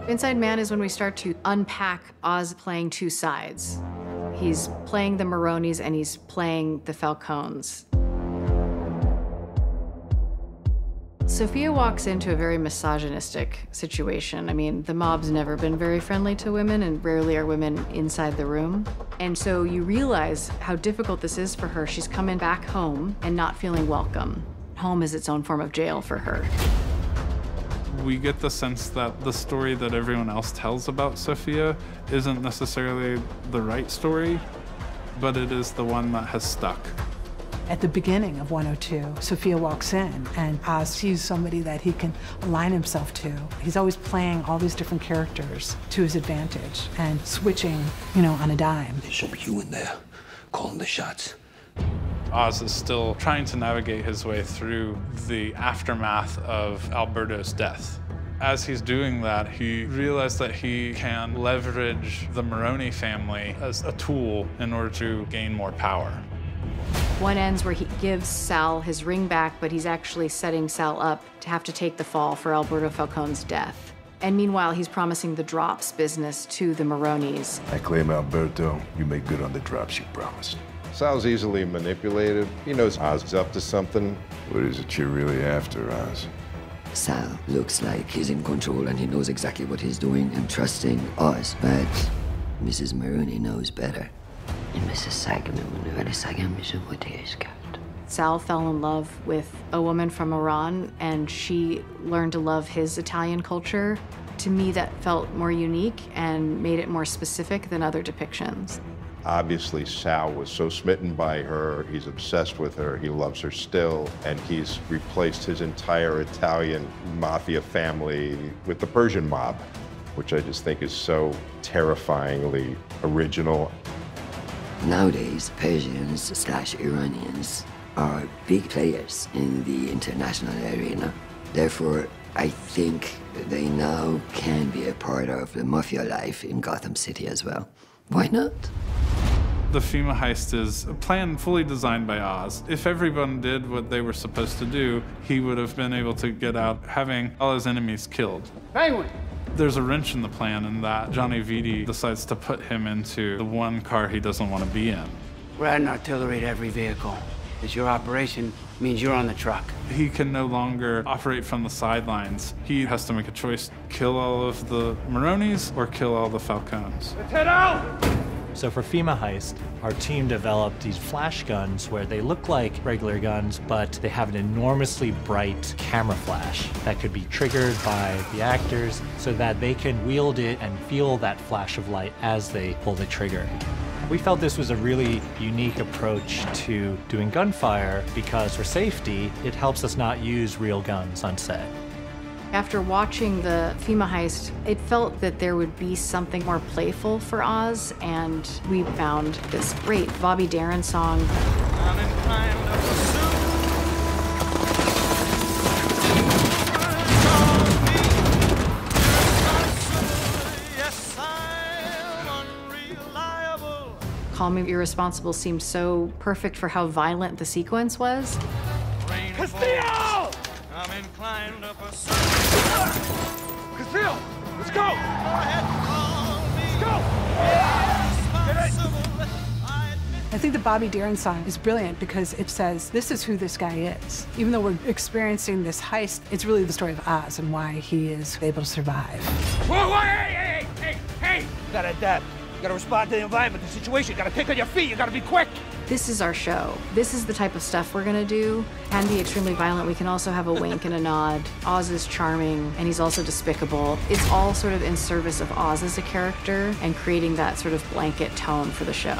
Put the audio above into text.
Inside Man is when we start to unpack Oz playing two sides. He's playing the Maronis and he's playing the Falcones. Sophia walks into a very misogynistic situation. I mean, the mob's never been very friendly to women, and rarely are women inside the room. And so you realize how difficult this is for her. She's coming back home and not feeling welcome. Home is its own form of jail for her. We get the sense that the story that everyone else tells about Sophia isn't necessarily the right story, but it is the one that has stuck. At the beginning of 102, Sophia walks in, and Oz sees somebody that he can align himself to. He's always playing all these different characters to his advantage and switching, on a dime. There should be you in there, calling the shots. Oz is still trying to navigate his way through the aftermath of Alberto's death. As he's doing that, he realized that he can leverage the Maroni family as a tool in order to gain more power. One ends where he gives Sal his ring back, but he's actually setting Sal up to have to take the fall for Alberto Falcone's death. And meanwhile, he's promising the drops business to the Maronis. I claim, Alberto, you make good on the drops you promised. Sal's easily manipulated. He knows Oz is up to something. What is it you're really after, Oz? Sal looks like he's in control and he knows exactly what he's doing and trusting Oz, but Mrs. Maroney knows better. Sal fell in love with a woman from Iran, and she learned to love his Italian culture. To me, that felt more unique and made it more specific than other depictions. Obviously, Sal was so smitten by her, he's obsessed with her, he loves her still, and he's replaced his entire Italian mafia family with the Persian mob, which I just think is so terrifyingly original. Nowadays, Persians/Iranians are big players in the international arena. Therefore, I think they now can be a part of the mafia life in Gotham City as well. Why not? The FEMA heist is a plan fully designed by Oz. If everyone did what they were supposed to do, he would have been able to get out having all his enemies killed. Penguin! There's a wrench in the plan in that Johnny Viti decides to put him into the one car he doesn't want to be in. We're adding artillery to every vehicle. It's your operation means you're on the truck. He can no longer operate from the sidelines. He has to make a choice, kill all of the Maronis or kill all the Falcones. Let's head out! So for FEMA Heist, our team developed these flash guns where they look like regular guns, but they have an enormously bright camera flash that could be triggered by the actors so that they can wield it and feel that flash of light as they pull the trigger. We felt this was a really unique approach to doing gunfire because for safety, it helps us not use real guns on set. After watching the FEMA heist, it felt that there would be something more playful for Oz, and we found this great Bobby Darin song. Call Me Irresponsible seemed so perfect for how violent the sequence was. Castillo! I'm inclined to pursue. Castillo, let's go! Let's go! I think the Bobby Darin song is brilliant because it says, this is who this guy is. Even though we're experiencing this heist, it's really the story of Oz and why he is able to survive. Whoa, whoa, hey! You gotta adapt. You gotta respond to the environment, the situation. You gotta think on your feet. You gotta be quick. This is our show. This is the type of stuff we're gonna do. Can be extremely violent. We can also have a wink and a nod. Oz is charming, and he's also despicable. It's all sort of in service of Oz as a character and creating that sort of blanket tone for the show.